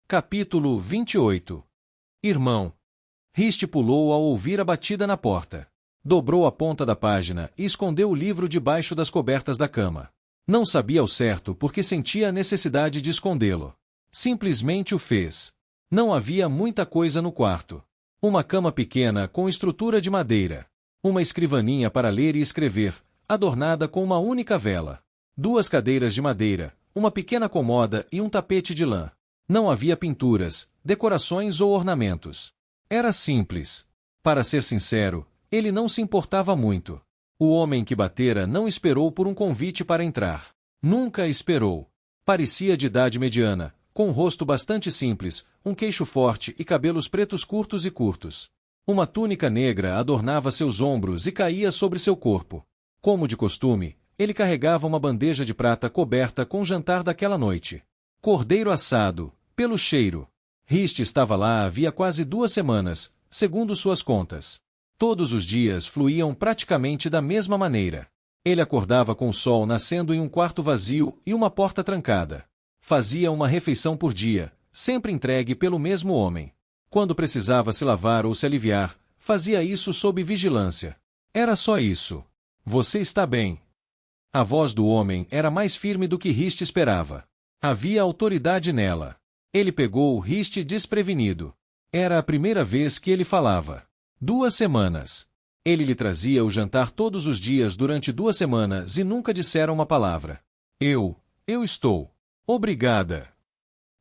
Capítulo 28. Irmão. Riste pulou ao ouvir a batida na porta. Dobrou a ponta da página e escondeu o livro debaixo das cobertas da cama. Não sabia ao certo porque sentia a necessidade de escondê-lo. Simplesmente o fez. Não havia muita coisa no quarto. Uma cama pequena com estrutura de madeira. Uma escrivaninha para ler e escrever, adornada com uma única vela. 2 cadeiras de madeira, uma pequena comoda e um tapete de lã. Não havia pinturas, decorações ou ornamentos. Era simples. Para ser sincero, ele não se importava muito. O homem que batera não esperou por um convite para entrar. Nunca esperou. Parecia de idade mediana, com um rosto bastante simples, um queixo forte e cabelos pretos curtos e curtos. Uma túnica negra adornava seus ombros e caía sobre seu corpo. Como de costume, ele carregava uma bandeja de prata coberta com o jantar daquela noite. Cordeiro assado, pelo cheiro. Riste estava lá havia quase 2 semanas, segundo suas contas. Todos os dias fluíam praticamente da mesma maneira. Ele acordava com o sol nascendo em um quarto vazio e uma porta trancada. Fazia uma refeição por dia, sempre entregue pelo mesmo homem. Quando precisava se lavar ou se aliviar, fazia isso sob vigilância. Era só isso. Você está bem? A voz do homem era mais firme do que Riste esperava. Havia autoridade nela. Ele pegou Riste desprevenido. Era a primeira vez que ele falava. 2 semanas. Ele lhe trazia o jantar todos os dias durante 2 semanas e nunca dissera uma palavra. Eu estou. Obrigada.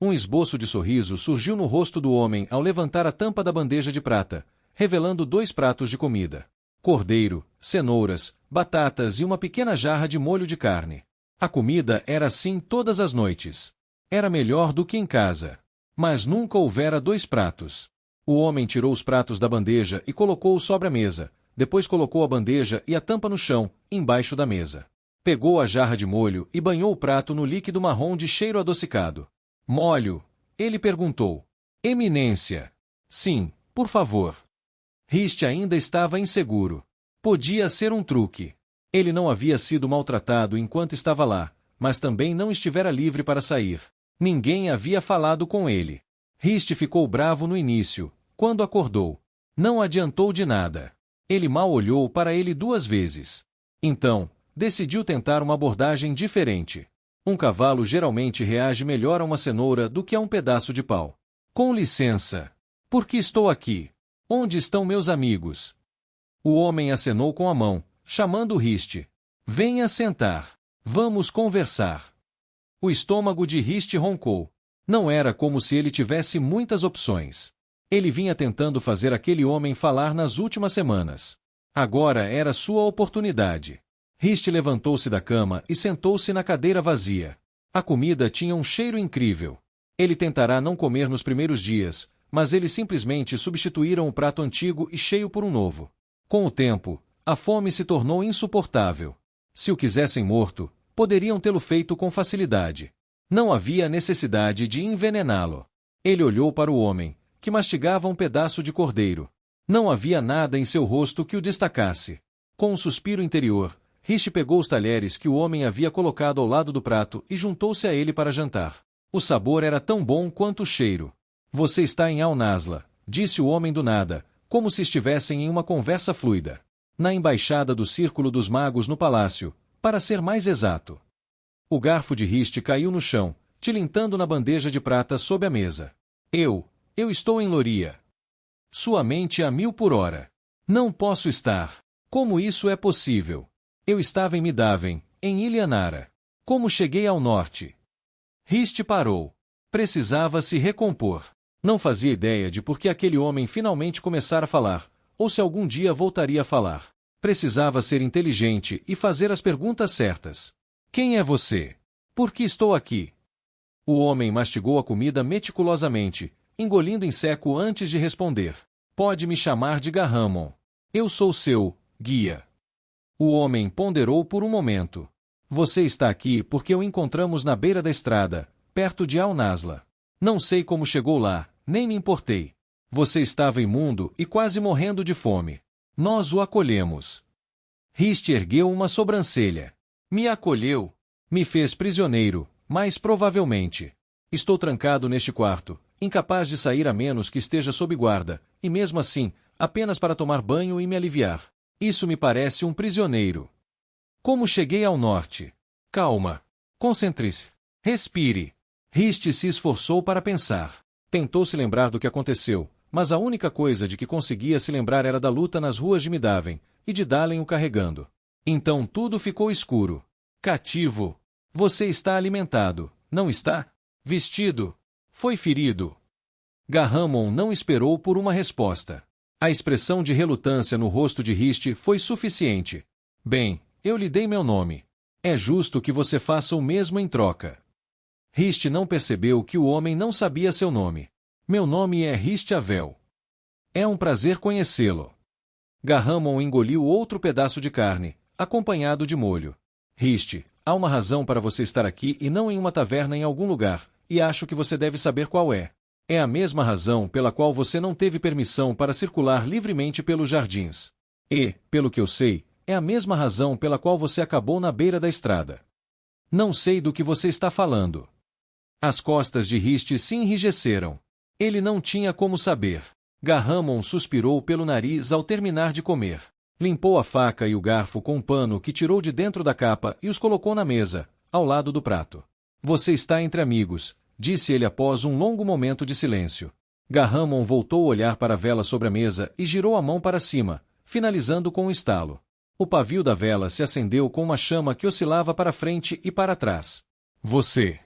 Um esboço de sorriso surgiu no rosto do homem ao levantar a tampa da bandeja de prata, revelando 2 pratos de comida. Cordeiro, cenouras, batatas e uma pequena jarra de molho de carne. A comida era assim todas as noites. Era melhor do que em casa. Mas nunca houvera 2 pratos. O homem tirou os pratos da bandeja e colocou-os sobre a mesa, depois colocou a bandeja e a tampa no chão, embaixo da mesa. Pegou a jarra de molho e banhou o prato no líquido marrom de cheiro adocicado. Molho? Ele perguntou. Eminência. Sim, por favor. Riste ainda estava inseguro. Podia ser um truque. Ele não havia sido maltratado enquanto estava lá, mas também não estivera livre para sair. Ninguém havia falado com ele. Riste ficou bravo no início, quando acordou. Não adiantou de nada. Ele mal olhou para ele 2 vezes. Então, decidiu tentar uma abordagem diferente. Um cavalo geralmente reage melhor a uma cenoura do que a um pedaço de pau. Com licença. Por que estou aqui? Onde estão meus amigos? O homem acenou com a mão, chamando Riste. Venha sentar. Vamos conversar. O estômago de Riste roncou. Não era como se ele tivesse muitas opções. Ele vinha tentando fazer aquele homem falar nas últimas semanas. Agora era sua oportunidade. Riste levantou-se da cama e sentou-se na cadeira vazia. A comida tinha um cheiro incrível. Ele tentará não comer nos primeiros dias, mas eles simplesmente substituíram o prato antigo e cheio por um novo. Com o tempo, a fome se tornou insuportável. Se o quisessem morto, poderiam tê-lo feito com facilidade. Não havia necessidade de envenená-lo. Ele olhou para o homem, que mastigava um pedaço de cordeiro. Não havia nada em seu rosto que o destacasse. Com um suspiro interior, Riste pegou os talheres que o homem havia colocado ao lado do prato e juntou-se a ele para jantar. O sabor era tão bom quanto o cheiro. Você está em Al-Nazla, disse o homem do nada, como se estivessem em uma conversa fluida. Na embaixada do Círculo dos Magos no palácio, para ser mais exato. O garfo de Riste caiu no chão, tilintando na bandeja de prata sob a mesa. Eu estou em Loria. Sua mente a 1000 por hora. Não posso estar. Como isso é possível? Eu estava em Midaven, em Ilianara. Como cheguei ao norte? Riste parou. Precisava se recompor. Não fazia ideia de por que aquele homem finalmente começara a falar, ou se algum dia voltaria a falar. Precisava ser inteligente e fazer as perguntas certas. Quem é você? Por que estou aqui? O homem mastigou a comida meticulosamente, engolindo em seco antes de responder. Pode me chamar de Garramon. Eu sou seu guia. O homem ponderou por um momento. Você está aqui porque o encontramos na beira da estrada, perto de Al-Nazla. Não sei como chegou lá, nem me importei. Você estava imundo e quase morrendo de fome. Nós o acolhemos. Riste ergueu uma sobrancelha. Me acolheu. Me fez prisioneiro, mas provavelmente. Estou trancado neste quarto, incapaz de sair a menos que esteja sob guarda, e mesmo assim, apenas para tomar banho e me aliviar. Isso me parece um prisioneiro. Como cheguei ao norte? Calma. Concentre-se. Respire. Riste se esforçou para pensar. Tentou se lembrar do que aconteceu, mas a única coisa de que conseguia se lembrar era da luta nas ruas de Midaven, e de Dalen o carregando. Então tudo ficou escuro. Cativo. Você está alimentado, não está? Vestido. Foi ferido. Garramon não esperou por uma resposta. A expressão de relutância no rosto de Riste foi suficiente. Bem, eu lhe dei meu nome. É justo que você faça o mesmo em troca. Riste não percebeu que o homem não sabia seu nome. Meu nome é Riste Avel. É um prazer conhecê-lo. Garramon engoliu outro pedaço de carne, acompanhado de molho. Riste, há uma razão para você estar aqui e não em uma taverna em algum lugar, e acho que você deve saber qual é. É a mesma razão pela qual você não teve permissão para circular livremente pelos jardins. E, pelo que eu sei, é a mesma razão pela qual você acabou na beira da estrada. Não sei do que você está falando. As costas de Riste se enrijeceram. Ele não tinha como saber. Garramon suspirou pelo nariz ao terminar de comer. Limpou a faca e o garfo com um pano que tirou de dentro da capa e os colocou na mesa, ao lado do prato. Você está entre amigos, disse ele após um longo momento de silêncio. Garramon voltou a olhar para a vela sobre a mesa e girou a mão para cima, finalizando com um estalo. O pavio da vela se acendeu com uma chama que oscilava para frente e para trás. Você.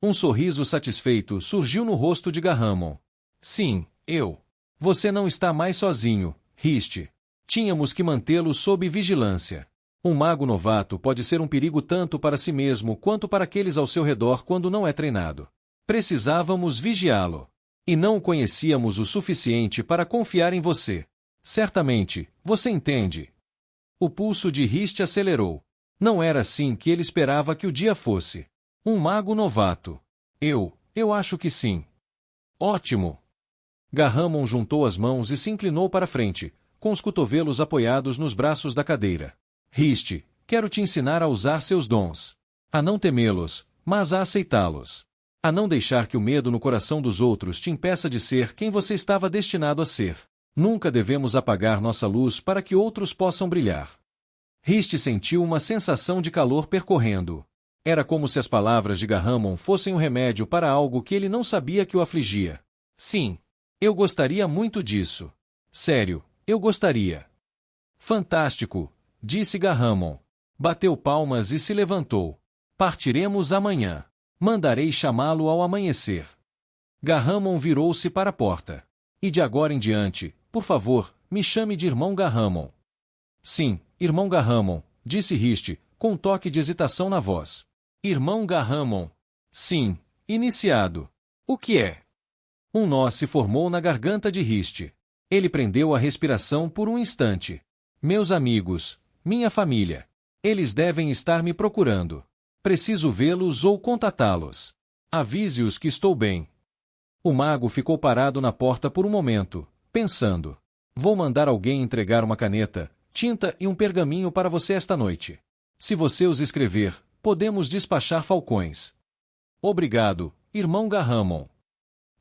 Um sorriso satisfeito surgiu no rosto de Garramon. Sim, eu. Você não está mais sozinho, Riste. Tínhamos que mantê-lo sob vigilância. Um mago novato pode ser um perigo tanto para si mesmo quanto para aqueles ao seu redor quando não é treinado. Precisávamos vigiá-lo. E não o conhecíamos o suficiente para confiar em você. Certamente, você entende. O pulso de Riste acelerou. Não era assim que ele esperava que o dia fosse. Um mago novato. Eu acho que sim. Ótimo. Garramon juntou as mãos e se inclinou para frente, com os cotovelos apoiados nos braços da cadeira. Riste, quero te ensinar a usar seus dons. A não temê-los, mas a aceitá-los. A não deixar que o medo no coração dos outros te impeça de ser quem você estava destinado a ser. Nunca devemos apagar nossa luz para que outros possam brilhar. Riste sentiu uma sensação de calor percorrendo. Era como se as palavras de Garramon fossem um remédio para algo que ele não sabia que o afligia. Sim, eu gostaria muito disso. Sério, eu gostaria. Fantástico, disse Garramon. Bateu palmas e se levantou. Partiremos amanhã. Mandarei chamá-lo ao amanhecer. Garramon virou-se para a porta. E de agora em diante, por favor, me chame de irmão Garramon. Sim, irmão Garramon, disse Riste, com um toque de hesitação na voz. Irmão Garramon. Sim, iniciado. O que é? Um nó se formou na garganta de Riste. Ele prendeu a respiração por um instante. Meus amigos, minha família. Eles devem estar me procurando. Preciso vê-los ou contatá-los. Avise-os que estou bem. O mago ficou parado na porta por um momento, pensando. Vou mandar alguém entregar uma caneta, tinta e um pergaminho para você esta noite. Se você os escrever, podemos despachar falcões. Obrigado, irmão Garramon.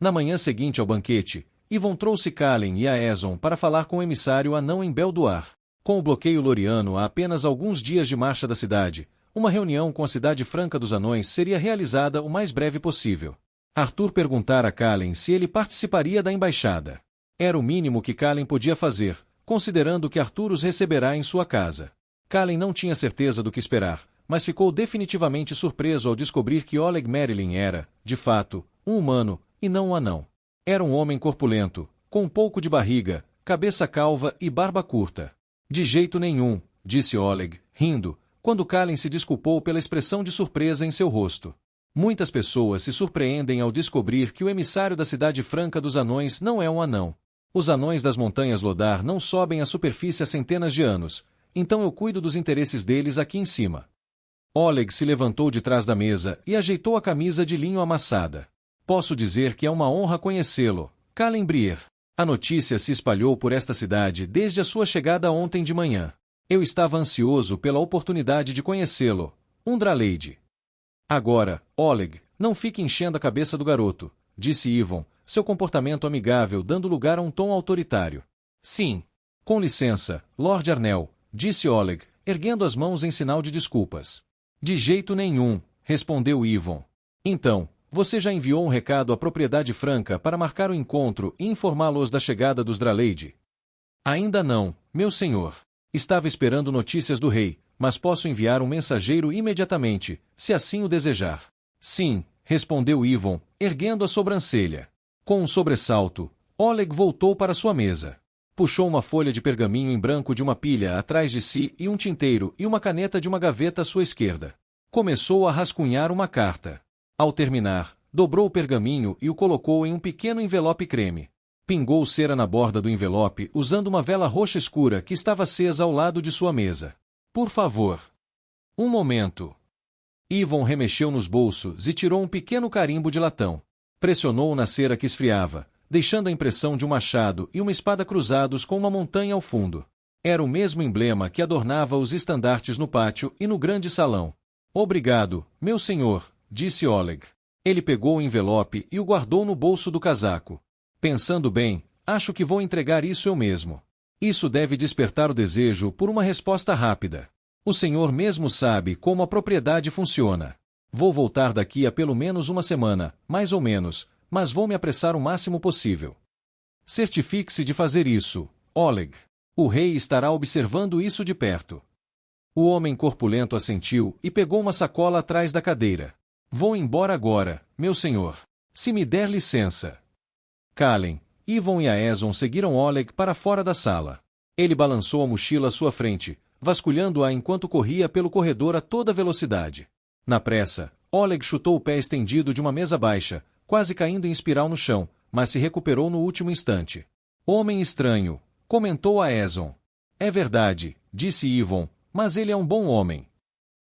Na manhã seguinte ao banquete, Yvon trouxe Kalen e Aezon para falar com o emissário anão em Belduar. Com o bloqueio loriano a apenas alguns dias de marcha da cidade, uma reunião com a cidade franca dos anões seria realizada o mais breve possível. Arthur perguntara a Kalen se ele participaria da embaixada. Era o mínimo que Kalen podia fazer, considerando que Arthur os receberá em sua casa. Kalen não tinha certeza do que esperar, mas ficou definitivamente surpreso ao descobrir que Oleg Merlin era, de fato, um humano, e não um anão. Era um homem corpulento, com um pouco de barriga, cabeça calva e barba curta. De jeito nenhum, disse Oleg, rindo, quando Kalen se desculpou pela expressão de surpresa em seu rosto. Muitas pessoas se surpreendem ao descobrir que o emissário da cidade franca dos anões não é um anão. Os anões das montanhas Lodar não sobem à superfície há centenas de anos, então eu cuido dos interesses deles aqui em cima. Oleg se levantou de trás da mesa e ajeitou a camisa de linho amassada. Posso dizer que é uma honra conhecê-lo, Kalen Brier. A notícia se espalhou por esta cidade desde a sua chegada ontem de manhã. Eu estava ansioso pela oportunidade de conhecê-lo, Undralade. Agora, Oleg, não fique enchendo a cabeça do garoto, disse Ivan, seu comportamento amigável dando lugar a um tom autoritário. Sim. Com licença, Lord Arnel, disse Oleg, erguendo as mãos em sinal de desculpas. De jeito nenhum, respondeu Ivan. Então, você já enviou um recado à Propriedade Franca para marcar o encontro e informá-los da chegada dos Draleide? Ainda não, meu senhor. Estava esperando notícias do rei, mas posso enviar um mensageiro imediatamente, se assim o desejar. Sim, respondeu Ivan, erguendo a sobrancelha. Com um sobressalto, Oleg voltou para sua mesa. Puxou uma folha de pergaminho em branco de uma pilha atrás de si e um tinteiro e uma caneta de uma gaveta à sua esquerda. Começou a rascunhar uma carta. Ao terminar, dobrou o pergaminho e o colocou em um pequeno envelope creme. Pingou cera na borda do envelope usando uma vela roxa escura que estava acesa ao lado de sua mesa. Por favor. Um momento. Ivan remexeu nos bolsos e tirou um pequeno carimbo de latão. Pressionou na cera que esfriava, deixando a impressão de um machado e uma espada cruzados com uma montanha ao fundo. Era o mesmo emblema que adornava os estandartes no pátio e no grande salão. Obrigado, meu senhor, disse Oleg. Ele pegou o envelope e o guardou no bolso do casaco. Pensando bem, acho que vou entregar isso eu mesmo. Isso deve despertar o desejo por uma resposta rápida. O senhor mesmo sabe como a propriedade funciona. Vou voltar daqui a pelo menos uma semana, mais ou menos, mas vou me apressar o máximo possível. Certifique-se de fazer isso, Oleg. O rei estará observando isso de perto. O homem corpulento assentiu e pegou uma sacola atrás da cadeira. Vou embora agora, meu senhor. Se me der licença. Kallen, Ivan e Aeson seguiram Oleg para fora da sala. Ele balançou a mochila à sua frente, vasculhando-a enquanto corria pelo corredor a toda velocidade. Na pressa, Oleg chutou o pé estendido de uma mesa baixa, quase caindo em espiral no chão, mas se recuperou no último instante. Homem estranho, comentou Aeson. É verdade, disse Ivan, mas ele é um bom homem.